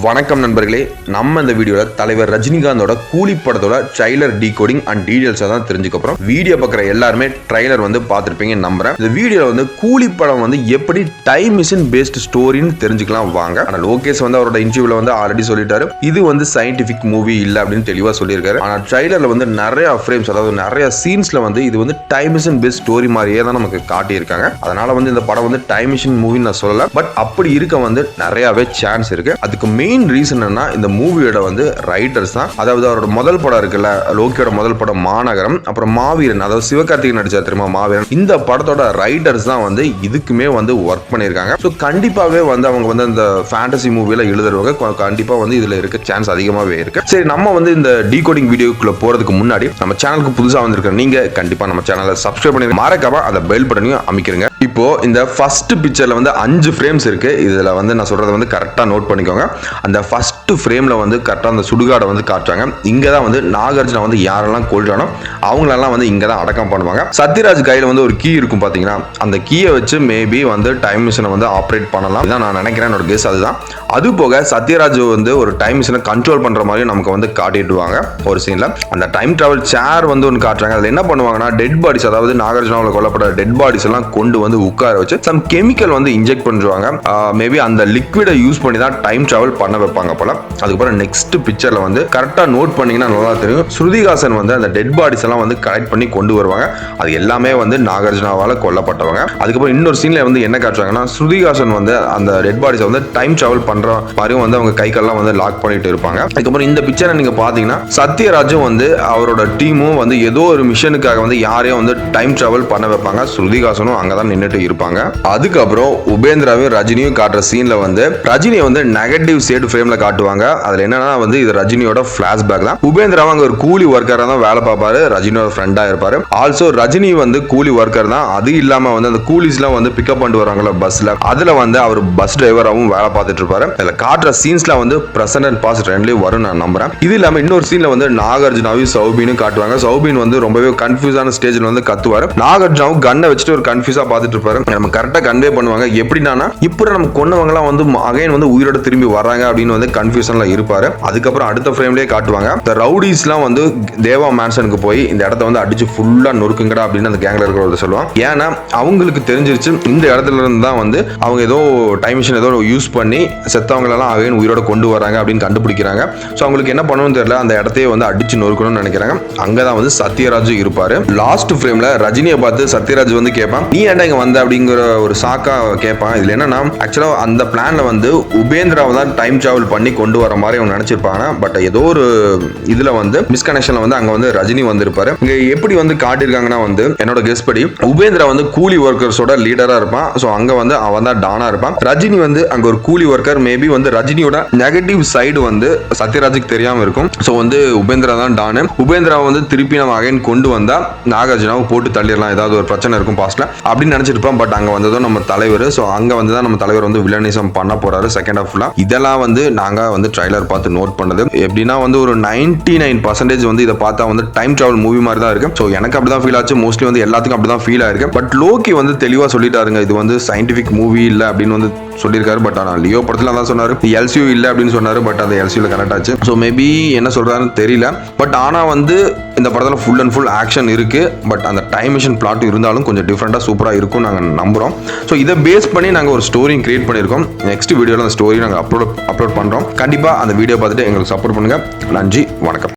வணக்கம் நண்பர்களே, நம்ம இந்த வீடியோவில் தலைவர் ரஜினிகாந்தோட கூலி படத்தோட ட்ரைலர் டீகோடிங் அண்ட் டீடைல்ஸை தான் தெரிஞ்சுக்க போகிறோம். வீடியோ பார்க்குற எல்லாருமே ட்ரைலர் பார்த்துருப்பீங்க நம்புறேன். இந்த வீடியோவில் கூலி படம் எப்படி டைம் மிஷின் பேஸ்ட் ஸ்டோரின்னு தெரிஞ்சுக்கலாம் வாங்க. ஆனால் லோகேஷ் அவரோட இன்டர்வியூவில் ஆல்ரெடி சொல்லிட்டாரு, இது சயின்டிஃபிக் மூவி இல்லை அப்படின்னு தெளிவாக சொல்லியிருக்காரு. ஆனால் ட்ரைலரில் நிறைய ஃப்ரேம்ஸ், அதாவது நிறைய சீன்ஸில் இது டைம் மிஷின் பேஸ்ட் ஸ்டோரி மாதிரியே தான் நமக்கு காட்டியிருக்காங்க. அதனால இந்த படம் டைம் மிஷின் மூவின்னு நான் சொல்லலை. பட் அப்படி இருக்க நிறையாவே சான்ஸ் இருக்கு. அதுக்கு மெயின் ரீசன் என்ன, இந்த மூவியோட ரைட்டர்ஸ் தான். அதாவது அவரோட முதல் படம் இருக்குல்ல, லோக்கியோட முதல் படம் மாநகரம், அப்புறம் மாவீரன், அதாவது சிவகார்த்திகேயன் நடிச்சார் தெரியுமா மாவீரன், இந்த படத்தோட ரைட்டர்ஸ் தான் இதுக்குமே ஒர்க் பண்ணியிருக்காங்க. ஸோ கண்டிப்பாவே அவங்க இந்த ஃபேண்டசி மூவியில எழுதுறவங்க கண்டிப்பா இதுல இருக்க சான்ஸ் அதிகமாகவே இருக்கு. சரி, நம்ம இந்த டீகோடிங் வீடியோக்குள்ள போறதுக்கு முன்னாடி நம்ம சேனலுக்கு புதுசா வந்திருக்க நீங்க கண்டிப்பா நம்ம சேனலை சப்ஸ்கிரைப் பண்ணி மறக்காம அந்த பெல் பட்டனையும் அமைக்கிறீங்க. இப்போ இந்த ஃபர்ஸ்ட் பிக்சர்ல 5 ஃப்ரேம்ஸ் இருக்கு. இதுல நான் சொல்றதை கரெக்டா நோட் பண்ணிக்கோங்க. அந்த ஃபர்ஸ்ட் ஃப்ரேம்ல கரெக்டா அந்த சுடுகாடை காட்டுறாங்க. இங்க தான் நாகார்ஜுனா யாரெல்லாம் கொல்றானோ அவங்களெல்லாம் இங்க தான் அடக்கம் பண்ணுவாங்க. சத்யராஜ் கையில ஒரு கீ இருக்கும் பாத்தீங்கன்னா, அந்த கீயை வச்சு மேபி டைம் மிஷினை ஆப்ரேட் பண்ணலாம். இதான் நான் நினைக்கிறேன், என்னோட கெஸ் அதுதான். அது போக சத்யராஜ் ஒரு டைம் மிஷினை கண்ட்ரோல் பண்ற மாதிரி நமக்கு காட்டிடுவாங்க ஒரு சீன்ல. அந்த டைம் டிராவல் சேர் ஒன்று காட்டுறாங்க. அதுல என்ன பண்ணுவாங்கன்னா, டெட் பாடிஸ், அதாவது நாகார்ஜுனாவில் கொல்லப்பட்ட டெட் பாடிஸ் எல்லாம் கொண்டு உட்கார வச்சு சம் கெமிக்கல் இன்ஜெக்ட் பண்ணுவாங்க. மேபி அந்த லிக்விடை யூஸ் பண்ணி தான் டைம் டிராவல் பண்ண வைப்பாங்க போல. அதுக்கப்புறம் நெக்ஸ்ட் பிக்சர்ல கரெக்டா நோட் பண்ணீங்கன்னா நல்லா தெரியும், ஸ்ருதிஹாசன் அந்த டெட் பாடிஸ் எல்லாம் கலெக்ட் பண்ணி கொண்டு வருவாங்க. அது எல்லாமே நாகார்ஜுனாவால கொல்லப்பட்டவங்க. அதுக்கப்புறம் இன்னொரு சீன்ல என்ன காட்டுறாங்கன்னா, ஸ்ருதிஹாசன் அந்த டெட் பாடிஸ் டைம் டிராவல் பண்ற மாதிரியும் அவங்க கை கால்லாம் லாக் பண்ணிட்டு இருப்பாங்க. அதுக்கப்புறம் இந்த பிக்சரை நீங்க பாத்தீங்கன்னா, சத்யராஜும் அவரோட டீமும் ஏதோ ஒரு மிஷனுக்காக யாரையும் டைம் டிராவல் பண்ண வைப்பாங்க. ஸ்ருதிஹாசனும் அங்கதான் நின்றுட்டு இருப்பாங்க. அதுக்கப்புறம் உபேந்திராவையும் ரஜினியும் காட்டுற சீன்ல ரஜினி நெகட்டிவ் சைடு ஃப்ரேம்ல காட்டுவாங்க. அதுல என்னன்னா இது ரஜினியோட பிளாஷ்பேக் தான். உபேந்திரா ஒரு கூலி ஒர்க்கரா தான் வேலை பார்ப்பாரு, ரஜினியோட ஃப்ரெண்டா இருப்பாரு. ஆல்சோ ரஜினி கூலி ஒர்க்கர் தான். அது இல்லாம அந்த கூலிஸ்லாம் பிக்கப் பண்ணிட்டு வராங்களா பஸ்ல, அதுல அவர் பஸ் டிரைவராகவும் வேலை பார்த்துட்டு இருப்பாரு. அதுல காட்டுற சீன்ஸ்ல பிரசன்ட் அண்ட் பாஸ்ட் ரெண்டுலயும் வரும் நான் நம்புறேன். இது இல்லாம இன்னொரு சீன்ல நாகார்ஜுனாவையும் சௌபினும் காட்டுவாங்க. சௌபின் ரொம்பவே கன்ஃபியூஸான ஸ்டேஜ்ல கத்துவாரு. நாகார்ஜுனாவும் கண்ணை வச்சுட்டு ஒரு கன்ஃபியூஸா பார்த்துட்டு இருப்பாரு. நம்ம கரெக்டா கன்வே பண்ணுவாங்க. எப்படின்னா, இப்ப நம்ம கொன்னவங்க எல்லாம் அகைன் உயிரோட திரும்பி வராங்க அப்படின்னு கன்ஃபியூஷன்ல இருப்பாரு. அதுக்கப்புறம் அடுத்த ஃப்ரேம்லயே காட்டுவாங்க, இந்த ரவுடிஸ்லாம் தேவா மேன்சனுக்கு போய் இந்த இடத்த அடிச்சு ஃபுல்லா நொறுக்குங்கடா அப்படின்னு அந்த கேங்ல இருக்கிறவங்க சொல்லுவாங்க. ஏன்னா அவங்களுக்கு தெரிஞ்சிருச்சு, இந்த இடத்துல இருந்து தான் அவங்க ஏதோ டைம் மிஷின் ஏதோ யூஸ் பண்ணி செத்தவங்க எல்லாம் அகைன் உயிரோட கொண்டு வராங்க அப்படின்னு கண்டுபிடிக்கிறாங்க. ஸோ அவங்களுக்கு என்ன பண்ணணும்னு தெரியல, அந்த இடத்தையே அடிச்சு நொறுக்கணும்னு நினைக்கிறாங்க. அங்கதான் சத்யராஜ் இருப்பாரு. லாஸ்ட் ஃப்ரேம்ல ரஜினியை பார்த்து சத்யராஜ் கேட்பான், நீ ஏன்டா இங்க வந்த அப்படிங்கிற ஒரு சாக்கா கேட்பான். இதுல என்னன்னா, ஆக்சுவலா அந்த பிளான்ல உபேந்திராவை தான் டைம் டிராவல் பண்ணி கொண்டு வர மாதிரி அவங்க நினைச்சிருப்பாங்க. பட் ஏதோ ஒரு இதுல மிஸ்கனெக்ஷன்ல அங்க ரஜினி வந்திருப்பாரு. இங்க எப்படி காட்டியிருக்காங்கன்னா, என்னோட கெஸ் படி உபேந்திரா கூலி ஒர்க்கர்ஸோட லீடரா இருப்பான். சோ அங்க அவன் தான் டானா இருப்பான். ரஜினி அங்க ஒரு கூலி ஒர்க்கர். மேபி ரஜினியோட நெகட்டிவ் சைடு சத்யராஜுக்கு தெரியாம இருக்கும். சோ உபேந்திரா தான் டானு. உபேந்திரா திருப்பி நம்ம அகைன் கொண்டு வந்தா நாகார்ஜுனாவை போட்டு தள்ளிடலாம், ஏதாவது ஒரு பிரச்சனை இருக்கும் பாஸ்ட்ல அப்படின்னு நினைச்சிருப்பான். பட் அங்க வந்ததும் நம்ம தலைவர். சோ அங்க தான் நம்ம தலைவர் வில்லனிசம் பண்ண போறாரு செகண்ட் ஹாஃப்ல. இதெல்லாம் நாங்க ட்ரைலர் பார்த்து நோட் பண்ணது. எப்படின்னா ஒரு 99% இதை பார்த்தா டைம் டிராவல் மூவி மாதிரி தான் இருக்கு. ஸோ எனக்கு அப்படிதான் ஃபீல் ஆச்சு. மோஸ்ட்லி எல்லாத்துக்கும் அப்படிதான் ஃபீல் ஆயிருக்கு. பட் லோக்கி தெளிவா சொல்லிட்டாருங்க, இது சயின்டிபிக் மூவி இல்ல அப்படின்னு சொல்லியிருக்காரு. பட் ஆனால் லியோ படத்துல தான் சொன்னாரு, எல்சியூ இல்ல அப்படின்னு சொன்னாரு. பட் அந்த எல்சியூல கனெக்ட் ஆச்சு. ஸோ மேபி என்ன சொல்றாருன்னு தெரியல. பட் ஆனா இந்த படத்துல ஃபுல் அண்ட் ஃபுல் ஆக்ஷன் இருக்கு. பட் அந்த டைம் மிஷின் பிளாட் இருந்தாலும் கொஞ்சம் டிஃப்ரெண்டா சூப்பரா இருக்கும் நாங்க நம்புறோம். ஸோ இதை பேஸ் பண்ணி நாங்க ஒரு ஸ்டோரி கிரியேட் பண்ணியிருக்கோம். நெக்ஸ்ட் வீடியோல அந்த ஸ்டோரி நாங்க அப்லோட் பண்றோம். கண்டிப்பா அந்த வீடியோ பார்த்துட்டு எங்களுக்கு சப்போர்ட் பண்ணுங்க. நன்றி, வணக்கம்.